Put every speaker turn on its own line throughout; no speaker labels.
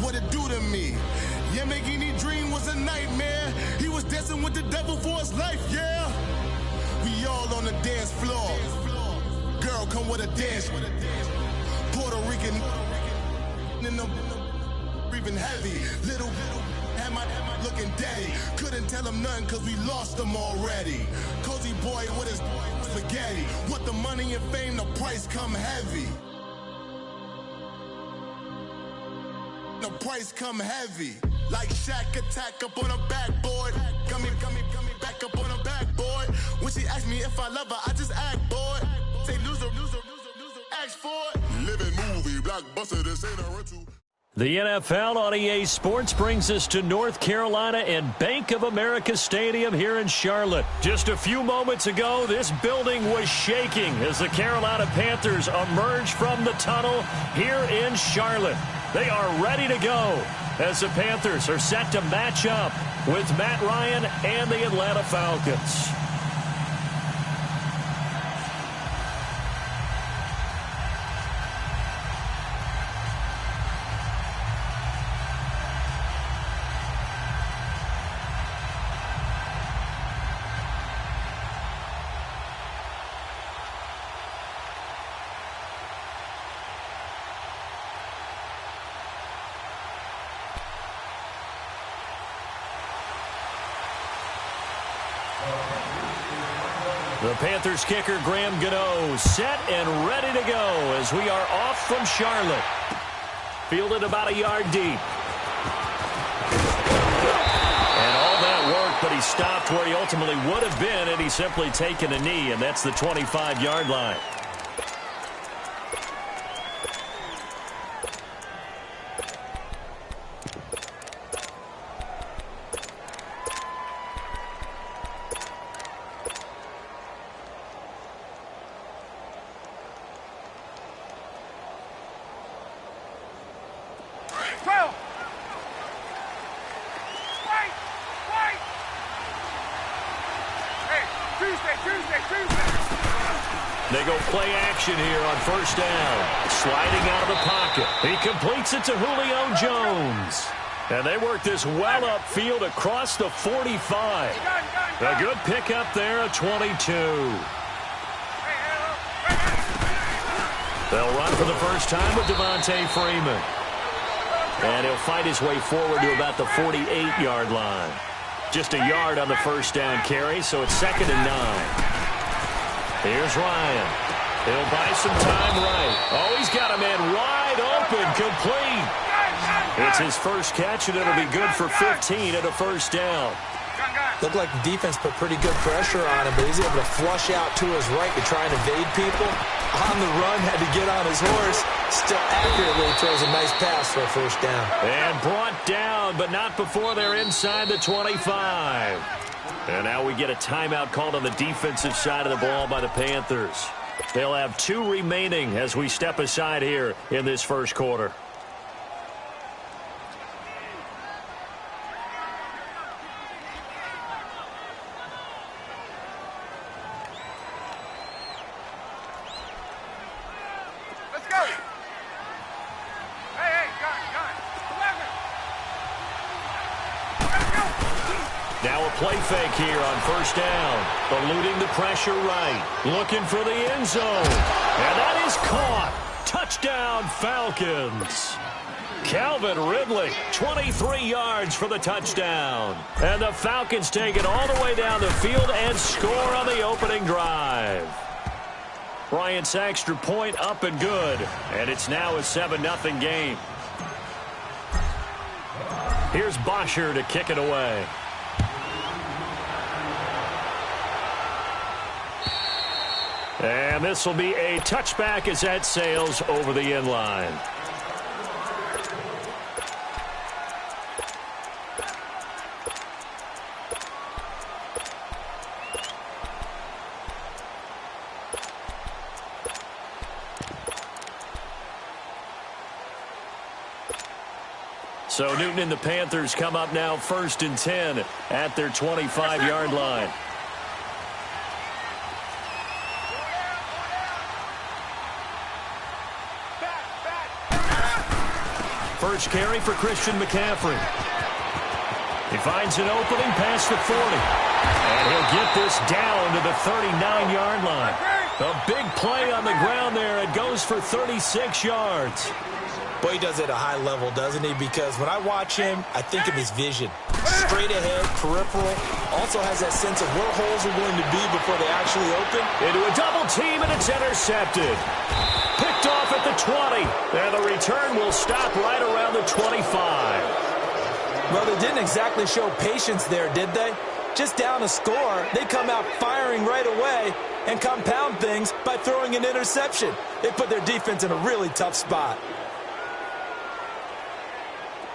what it do to me. Yeah, making me dream was a nightmare. He was dancing with the devil for his life, yeah. We all on the dance floor. Girl, come with a dance. Puerto Rican in the breathing heavy. Little am I looking daddy. Couldn't tell him nothing cause we lost him already. Cozy boy with his spaghetti. With the money and fame, the price come heavy. The price come heavy. Like Shaq attack up on a backboard. Gummy, back up on a backboard. When she asked me if I love her, I just act bored. Say loser, ask for it. Living movie, blockbuster, this ain't a rental.
The NFL on EA Sports brings us to North Carolina and Bank of America Stadium here in Charlotte. Just a few moments ago, this building was shaking as the Carolina Panthers emerged from the tunnel here in Charlotte. They are ready to go as the Panthers are set to match up with Matt Ryan and the Atlanta Falcons. The Panthers kicker Graham Gano set and ready to go as we are off from Charlotte. Fielded about a yard deep. And all that work, but he stopped where he ultimately would have been had he simply taken a knee, and that's the 25-yard line. They go play action here on first down. Sliding out of the pocket. He completes it to Julio Jones. And they work this well upfield across the 45. A good pickup there at 22. They'll run for the first time with Devontae Freeman. And he'll fight his way forward to about the 48-yard line. Just a yard on the first down carry, so it's 2nd and 9. Here's Ryan. He'll buy some time right. Oh, he's got a man wide open, complete. It's his first catch, and it'll be good for 15 at a first down.
Looked like the defense put pretty good pressure on him, but he's able to flush out to his right to try and evade people. On the run, had to get on his horse. Still accurately throws a nice pass for a first down.
And brought down, but not before they're inside the 25. And now we get a timeout called on the defensive side of the ball by the Panthers. They'll have 2 remaining as we step aside here in this first quarter. Now a play fake here on first down. Eluding the pressure right. Looking for the end zone. And that is caught. Touchdown, Falcons. Calvin Ridley, 23 yards for the touchdown. And the Falcons take it all the way down the field and score on the opening drive. Bryant's extra point up and good. And it's now a 7-0 game. Here's Bosher to kick it away. And this will be a touchback as that sails over the end line. So Newton and the Panthers come up now 1st and 10 at their 25-yard line. First carry for Christian McCaffrey. He finds an opening past the 40. And he'll get this down to the 39-yard line. A big play on the ground there. It goes for 36 yards.
Boy, he does it at a high level, doesn't he? Because when I watch him, I think of his vision. Straight ahead, peripheral. Also has that sense of where holes are going to be before they actually open.
Into a double team, and it's intercepted. Picked off at the 20. And the return will stop right around the 25.
Well, they didn't exactly show patience there, did they? Just down a score, they come out firing right away and compound things by throwing an interception. They put their defense in a really tough spot.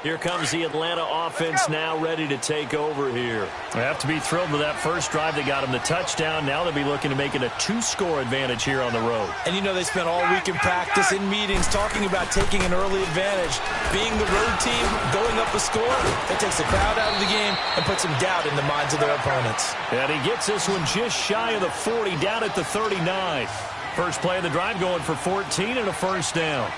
Here comes the Atlanta offense now ready to take over here. They have to be thrilled with that first drive that got them the touchdown. Now they'll be looking to make it a 2-score advantage here on the road.
And you know they spent all week in practice, in meetings, talking about taking an early advantage. Being the road team, going up a score, that takes the crowd out of the game and puts some doubt in the minds of their opponents.
And he gets this one just shy of the 40, down at the 39. First play of the drive going for 14 and a first down.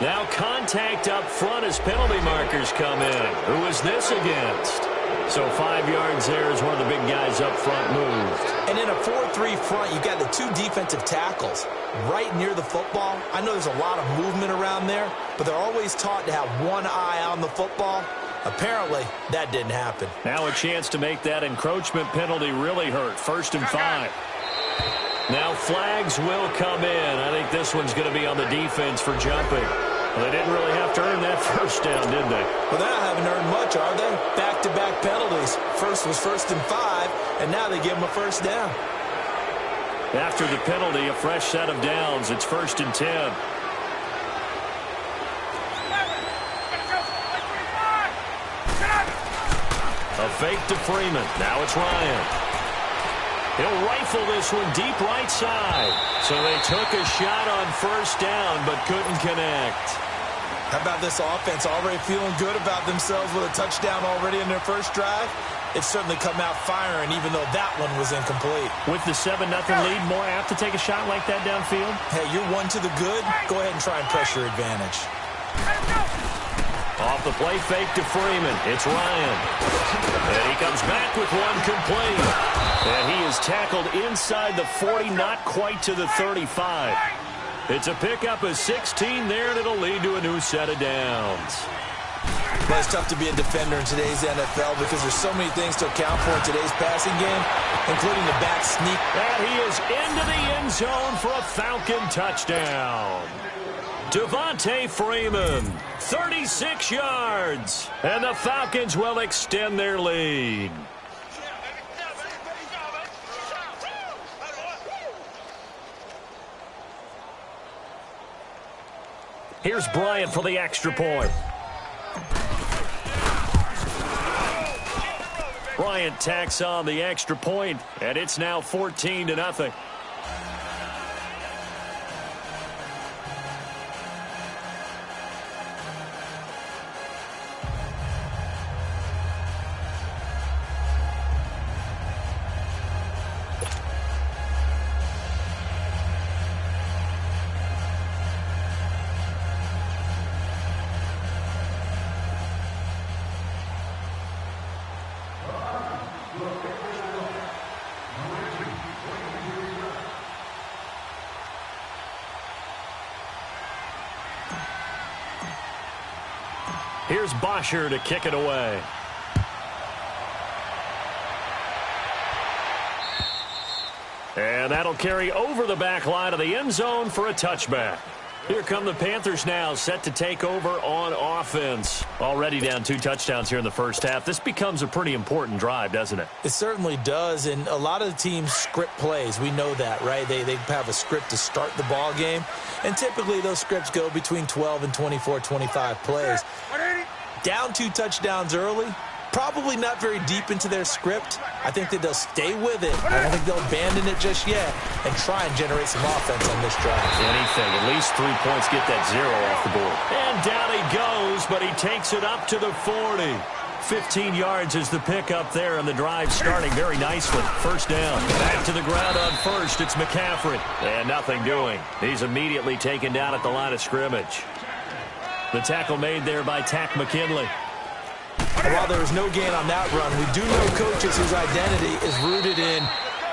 Now contact up front as penalty markers come in. Who is this against? So 5 yards there as one of the big guys up front moved.
And in a 4-3 front, you got the 2 defensive tackles right near the football. I know there's a lot of movement around there, but they're always taught to have one eye on the football. Apparently, that didn't happen.
Now a chance to make that encroachment penalty really hurt. 1st and 5. Now flags will come in. I think this one's going to be on the defense for jumping. Well, they didn't really have to earn that first down, did they?
Well, they haven't earned much, are they? Back-to-back penalties. First was 1st and 5, and now they give them a first down.
After the penalty, a fresh set of downs. It's 1st and 10. A fake to Freeman. Now it's Ryan. He'll rifle this one deep right side. So they took a shot on first down, but couldn't connect.
How about this offense already feeling good about themselves with a touchdown already in their first drive? It's certainly come out firing, even though that one was incomplete.
With the 7-0 lead, more apt to take a shot like that downfield?
Hey, you're one to the good. Go ahead and try and press your advantage.
Off the play fake to Freeman. It's Ryan. And he comes back with one complete. And he is tackled inside the 40, not quite to the 35. It's a pickup of 16 there, and it'll lead to a new set of downs.
Well, it's tough to be a defender in today's NFL because there's so many things to account for in today's passing game, including the back sneak.
And he is into the end zone for a Falcon touchdown. Devontae Freeman, 36 yards. And the Falcons will extend their lead. Here's Bryant for the extra point. Bryant tacks on the extra point, and it's now 14-0. Here's Bosher to kick it away. And that'll carry over the back line of the end zone for a touchback. Here come the Panthers now, set to take over on offense. Already down 2 touchdowns here in the first half. This becomes a pretty important drive, doesn't it?
It certainly does, and a lot of the teams script plays. We know that, right? They have a script to start the ball game, and typically those scripts go between 12 and 24, 25 plays. Down 2 touchdowns early, probably not very deep into their script. I think that they'll stay with it. I don't think they'll abandon it just yet and try and generate some offense on this drive.
Anything, at least 3 points, get that 0 off the board. And down he goes, but he takes it up to the 40. 15 yards is the pickup there, and the drive starting very nicely. First down. Back to the ground on first. It's McCaffrey. And nothing doing. He's immediately taken down at the line of scrimmage. The tackle made there by Takk McKinley.
While there was no gain on that run, we do know coaches whose identity is rooted in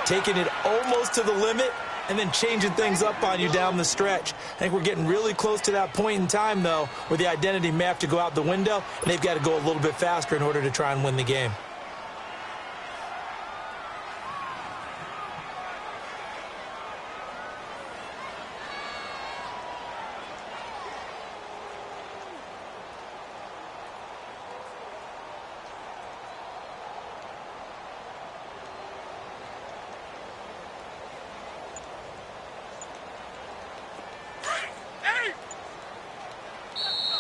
taking it almost to the limit and then changing things up on you down the stretch. I think we're getting really close to that point in time, though, where the identity may have to go out the window, and they've got to go a little bit faster in order to try and win the game.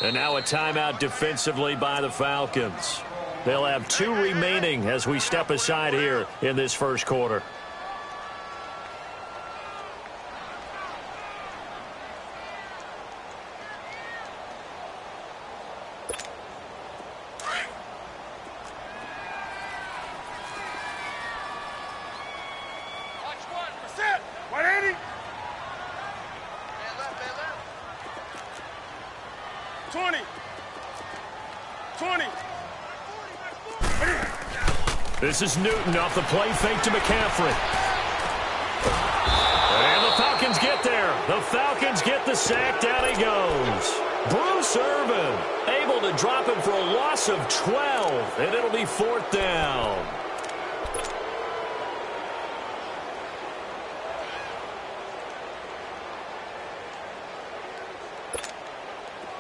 And now a timeout defensively by the Falcons. They'll have 2 remaining as we step aside here in this first quarter. This is Newton off the play fake to McCaffrey. And the Falcons get there. The Falcons get the sack. Down he goes. Bruce Irvin able to drop him for a loss of 12. And it'll be 4th down.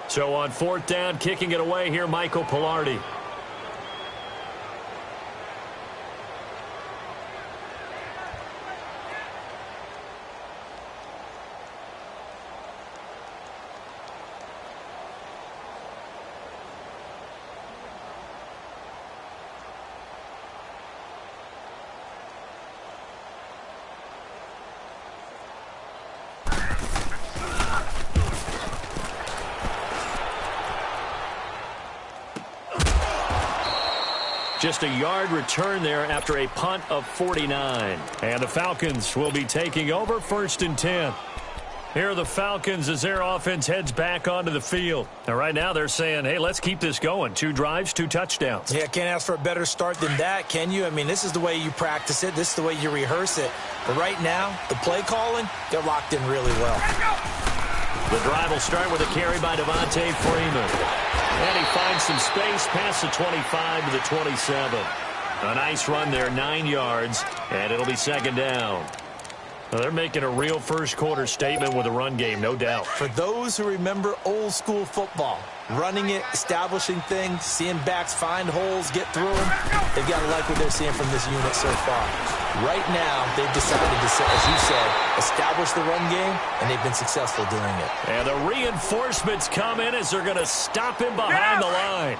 So on 4th down, kicking it away here, Michael Palardy. Just a yard return there after a punt of 49. And the Falcons will be taking over 1st and 10. Here are the Falcons as their offense heads back onto the field. And right now they're saying, hey, let's keep this going. 2 drives, 2 touchdowns.
Yeah, can't ask for a better start than that, can you? I mean, this is the way you practice it. This is the way you rehearse it. But right now, the play calling, they're locked in really well.
The drive will start with a carry by Devontae Freeman. And he finds some space past the 25 to the 27. A nice run there, 9 yards, and it'll be 2nd down. Well, they're making a real first quarter statement with a run game, no doubt.
For those who remember old school football, running it, establishing things, seeing backs find holes, get through them, they've got to like what they're seeing from this unit so far. Right now, they've decided to, as you said, establish the run game, and they've been successful doing it.
And the reinforcements come in as they're going to stop him behind the line.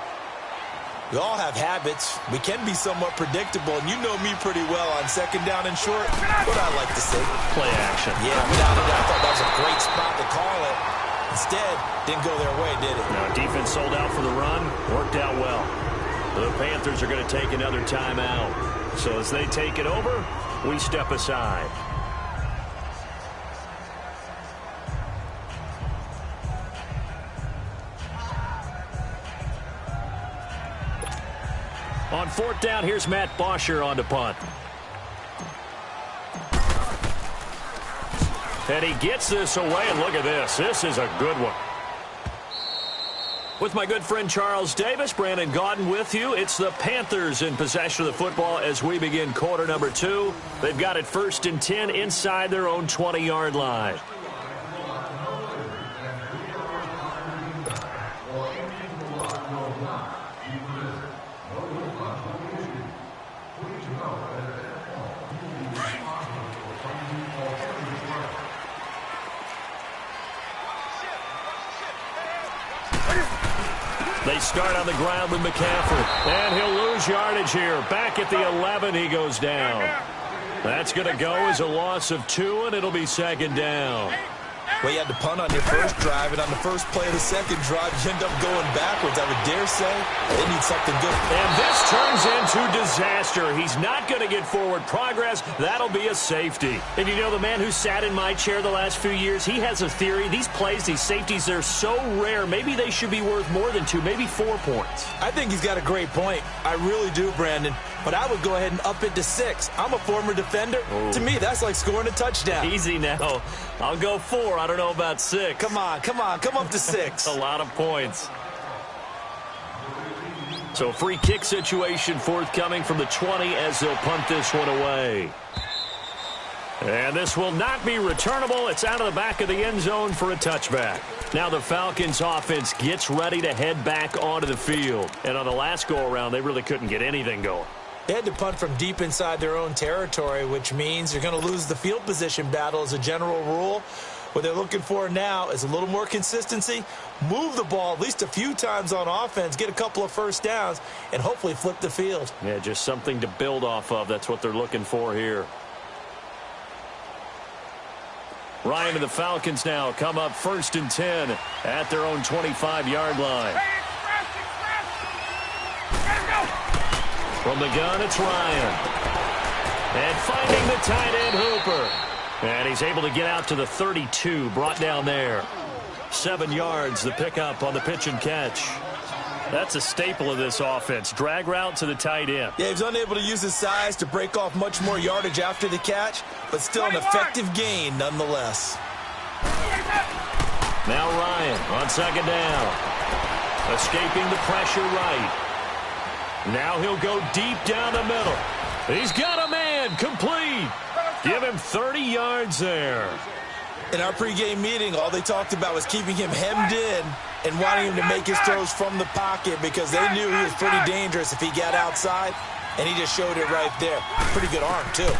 We all have habits. We can be somewhat predictable, and you know me pretty well on 2nd down and short. What I like to say.
Play action.
Yeah, without a doubt, I thought that was a great spot to call it. Instead, didn't go their way, did it?
Now, defense sold out for the run. Worked out well. The Panthers are going to take another timeout. So as they take it over, we step aside. On 4th down, here's Matt Bosher on to punt. And he gets this away, and look at this. This is a good one. With my good friend Charles Davis, Brandon Gaudin with you. It's the Panthers in possession of the football as we begin quarter number 2. They've got it 1st and 10 inside their own 20-yard line. They start on the ground with McCaffrey. And he'll lose yardage here. Back at the 11, he goes down. That's going to go as a loss of 2, and it'll be 2nd down.
Well, you had to punt on your first drive, and on the first play of the second drive, you end up going backwards. I would dare say they need something good.
And this turns into disaster. He's not going to get forward progress. That'll be a safety. And you know, the man who sat in my chair the last few years, he has a theory. These plays, these safeties, they're so rare. Maybe they should be worth more than 2, maybe 4 points.
I think he's got a great point. I really do, Brandon. But I would go ahead and up it to 6. I'm a former defender.
Ooh.
To me, that's like scoring a touchdown.
Easy now. I'll go 4. I don't know about 6.
Come on. Come up to 6.
A lot of points. So free kick situation forthcoming from the 20 as they'll punt this one away. And this will not be returnable. It's out of the back of the end zone for a touchback. Now the Falcons offense gets ready to head back onto the field. And on the last go-around, they really couldn't get anything going.
They had to punt from deep inside their own territory, which means you're going to lose the field position battle as a general rule. What they're looking for now is a little more consistency, move the ball at least a few times on offense, get a couple of first downs, and hopefully flip the field.
Yeah, just something to build off of. That's what they're looking for here. Ryan and the Falcons now come up 1st and 10 at their own 25-yard line. From the gun, it's Ryan. And finding the tight end, Hooper. And he's able to get out to the 32, brought down there. 7 yards, the pickup on the pitch and catch. That's a staple of this offense. Drag route to the tight end.
Yeah, he's unable to use his size to break off much more yardage after the catch, but still an effective gain nonetheless.
Now Ryan on 2nd down. Escaping the pressure right. Now he'll go deep down the middle. He's got a man complete. Give him 30 yards there.
In our pregame meeting, all they talked about was keeping him hemmed in and wanting him to make his throws from the pocket because they knew he was pretty dangerous if he got outside, and he just showed it right there. Pretty good arm, too.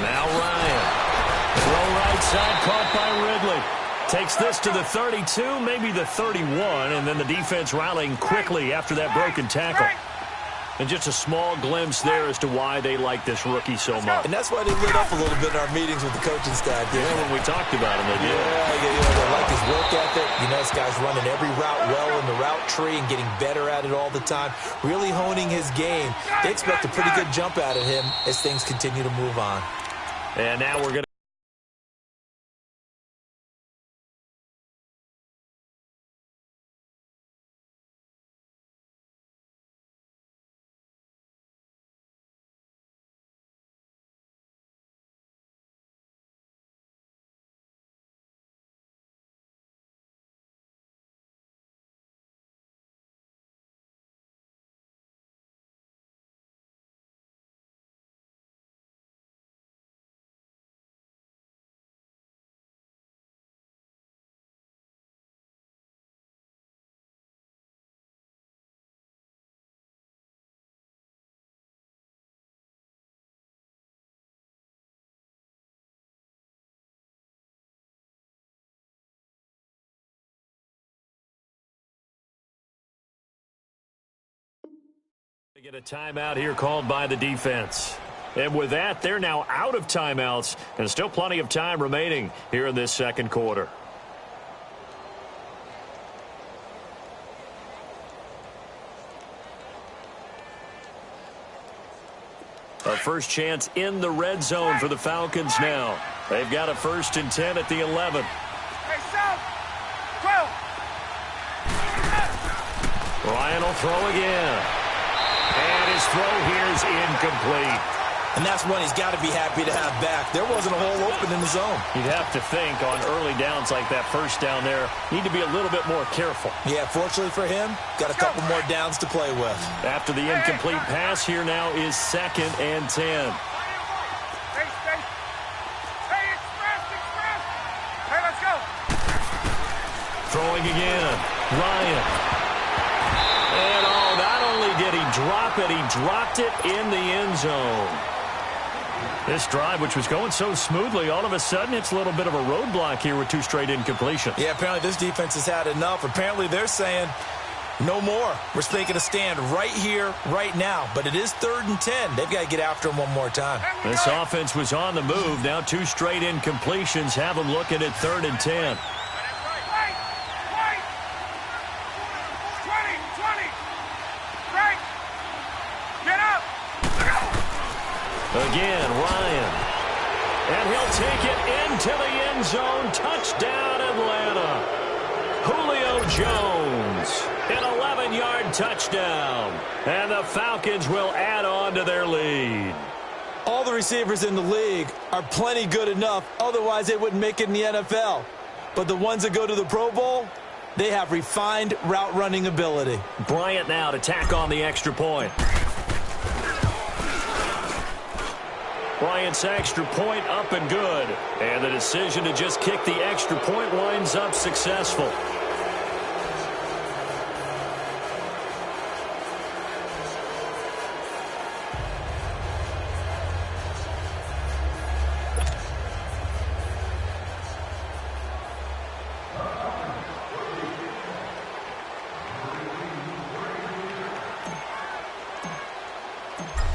Now Ryan. Throw right side, caught by Ridley. Takes this to the 32, maybe the 31, and then the defense rallying quickly after that broken tackle. And just a small glimpse there as to why they like this rookie so much.
And that's why they lit up a little bit in our meetings with the coaching staff.
Yeah, when we talked about him, they did.
Yeah, they like his work ethic. You know, this guy's running every route well in the route tree and getting better at it all the time, really honing his game. They expect a pretty good jump out of him as things continue to move on.
And now we're going to get a timeout here called by the defense. And with that, they're now out of timeouts and still plenty of time remaining here in this second quarter. A first chance in the red zone for the Falcons now. They've got a 1st and 10 at the 11. Ryan will throw again. And his throw here is incomplete.
And that's one he's got to be happy to have back. There wasn't a hole open in the zone.
You'd have to think on early downs like that first down there, need to be a little bit more careful.
Yeah, fortunately for him, got a couple more downs to play with.
After the incomplete pass, here now is 2nd and 10. Throwing again. Ryan. And not only did he drop it, he dropped it in the end zone. This drive, which was going so smoothly, all of a sudden it's a little bit of a roadblock here with 2 straight incompletions.
Yeah, apparently this defense has had enough. Apparently they're saying, No more. We're making a stand right here, right now. But it is 3rd and 10. They've got to get after him one more time.
This offense was on the move. Now 2 straight incompletions have them looking at 3rd and 10. Again, Ryan. And he'll take it into the end zone. Touchdown, Atlanta. Julio Jones, an 11-yard touchdown. And the Falcons will add on to their lead.
All the receivers in the league are plenty good enough. Otherwise, they wouldn't make it in the NFL. But the ones that go to the Pro Bowl, they have refined route running ability.
Bryant now to tack on the extra point. Bryant's extra point up and good. And the decision to just kick the extra point winds up successful.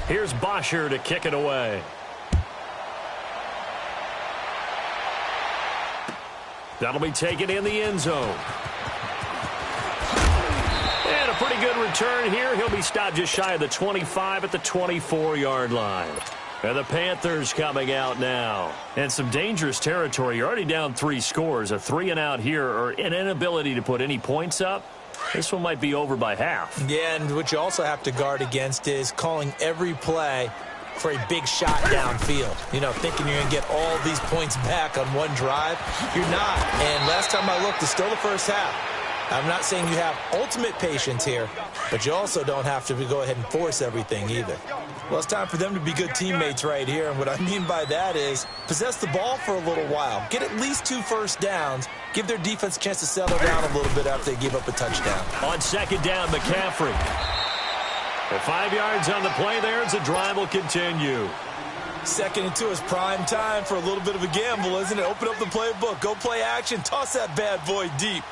Here's Bosher to kick it away. That'll be taken in the end zone. And a pretty good return here. He'll be stopped just shy of the 25 at the 24-yard line. And the Panthers coming out now. And some dangerous territory. You're already down 3 scores. A 3-and-out here or an inability to put any points up. This one might be over by half.
Yeah, and what you also have to guard against is calling every play for a big shot downfield. You know, thinking you're going to get all these points back on one drive. You're not. And last time I looked, it's still the first half. I'm not saying you have ultimate patience here, but you also don't have to go ahead and force everything either. Well, it's time for them to be good teammates right here. And what I mean by that is possess the ball for a little while. Get at least 2 first downs. Give their defense a chance to settle down a little bit after they give up a touchdown.
On 2nd down, McCaffrey. At 5 yards on the play there, as the drive will continue.
2nd and 2 is prime time for a little bit of a gamble, isn't it? Open up the playbook, go play action, toss that bad boy deep.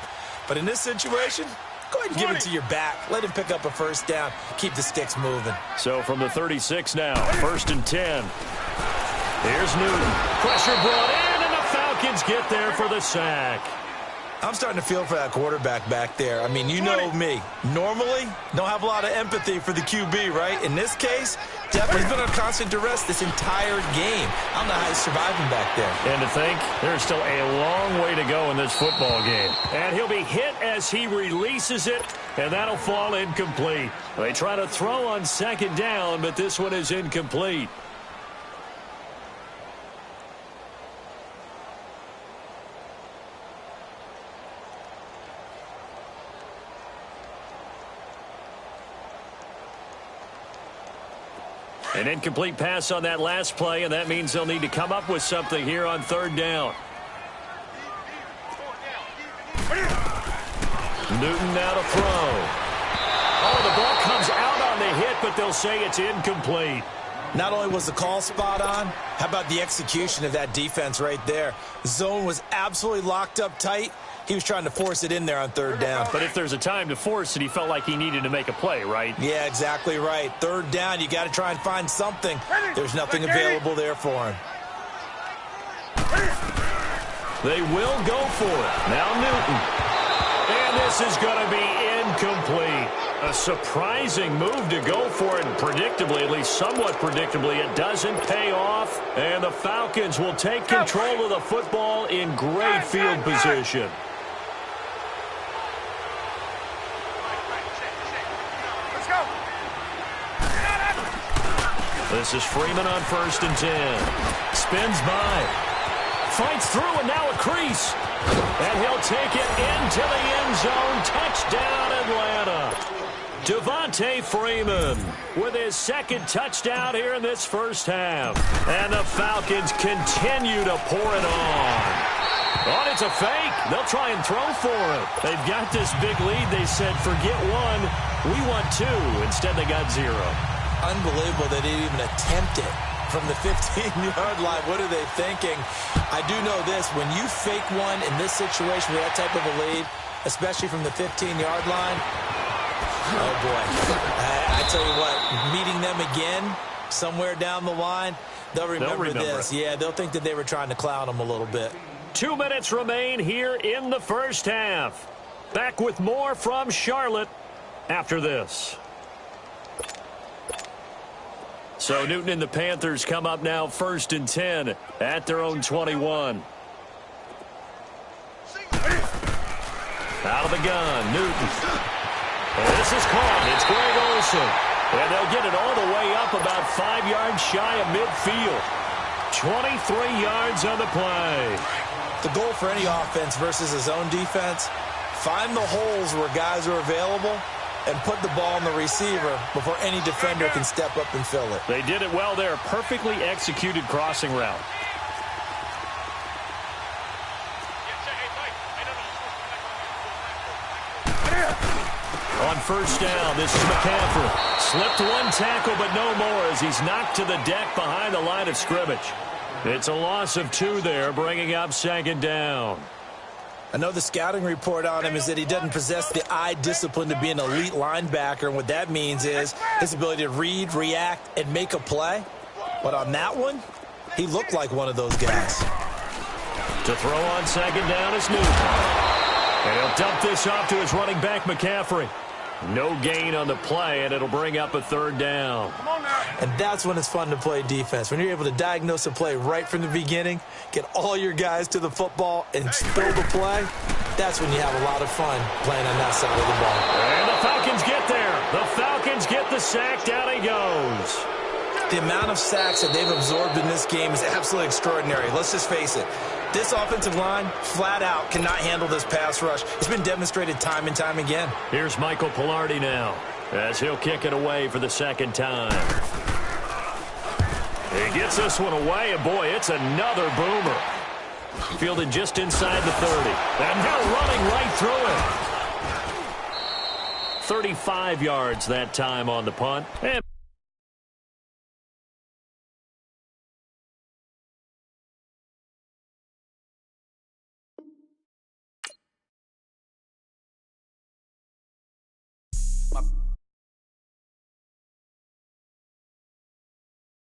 But in this situation, go ahead and give it to your back. Let him pick up a first down. Keep the sticks moving.
So from the 36 now, 1st and 10. Here's Newton. Pressure brought in, and the Falcons get there for the sack.
I'm starting to feel for that quarterback back there. I mean, you know me. Normally, don't have a lot of empathy for the QB, right? In this case, definitely been on constant duress this entire game. I don't know how he's surviving back there.
And to think, there's still a long way to go in this football game. And he'll be hit as he releases it, and that'll fall incomplete. They try to throw on 2nd down, but this one is incomplete. An incomplete pass on that last play, and that means they'll need to come up with something here on 3rd down. Newton now to throw. Oh, the ball comes out on the hit, but they'll say it's incomplete.
Not only was the call spot on, how about the execution of that defense right there? The zone was absolutely locked up tight. He was trying to force it in there on 3rd down.
But if there's a time to force it, he felt like he needed to make a play, right?
Yeah, exactly right. 3rd down, you got to try and find something. There's nothing available there for him.
They will go for it. Now Newton. And this is going to be incomplete. A surprising move to go for it, and predictably, at least somewhat predictably, it doesn't pay off. And the Falcons will take control of the football in great field position. This is Freeman on 1st and 10. Spins by. Fights through, and now a crease. And he'll take it into the end zone. Touchdown, Atlanta. Devontae Freeman with his 2nd touchdown here in this first half. And the Falcons continue to pour it on. Oh, it's a fake. They'll try and throw for it. They've got this big lead. They said, forget 1. We want 2. Instead, they got 0.
Unbelievable they didn't even attempt it from the 15-yard line. What are they thinking? I do know this. When you fake one in this situation with that type of a lead, especially from the 15-yard line, Oh, boy. I tell you what, meeting them again somewhere down the line, they'll remember this. Yeah, they'll think that they were trying to clown them a little bit.
2 minutes remain here in the first half. Back with more from Charlotte after this. So Newton and the Panthers come up now 1st and 10 at their own 21. Out of the gun, Newton. And this is caught. It's Greg Olsen. And they'll get it all the way up about 5 yards shy of midfield. 23 yards on the play.
The goal for any offense versus his own defense, find the holes where guys are available and put the ball on the receiver before any defender can step up and fill it.
They did it well there. Perfectly executed crossing route. On first down, this is McCaffrey. Slipped one tackle, but no more as he's knocked to the deck behind the line of scrimmage. It's a loss of 2 there, bringing up 2nd down.
I know the scouting report on him is that he doesn't possess the eye discipline to be an elite linebacker, and what that means is his ability to read, react, and make a play. But on that one, he looked like one of those guys.
To throw on 2nd down is Newton. And he'll dump this off to his running back, McCaffrey. No gain on the play, and it'll bring up a 3rd down.
And that's when it's fun to play defense. When you're able to diagnose a play right from the beginning, get all your guys to the football, and spill the play, that's when you have a lot of fun playing on that side of the ball.
And the Falcons get there. The Falcons get the sack. Down he goes.
The amount of sacks that they've absorbed in this game is absolutely extraordinary. Let's just face it. This offensive line, flat out, cannot handle this pass rush. It's been demonstrated time and time again.
Here's Michael Pilardi now, as he'll kick it away for the 2nd time. He gets this one away, and boy, it's another boomer. Fielded just inside the 30. And now running right through it. 35 yards that time on the punt. And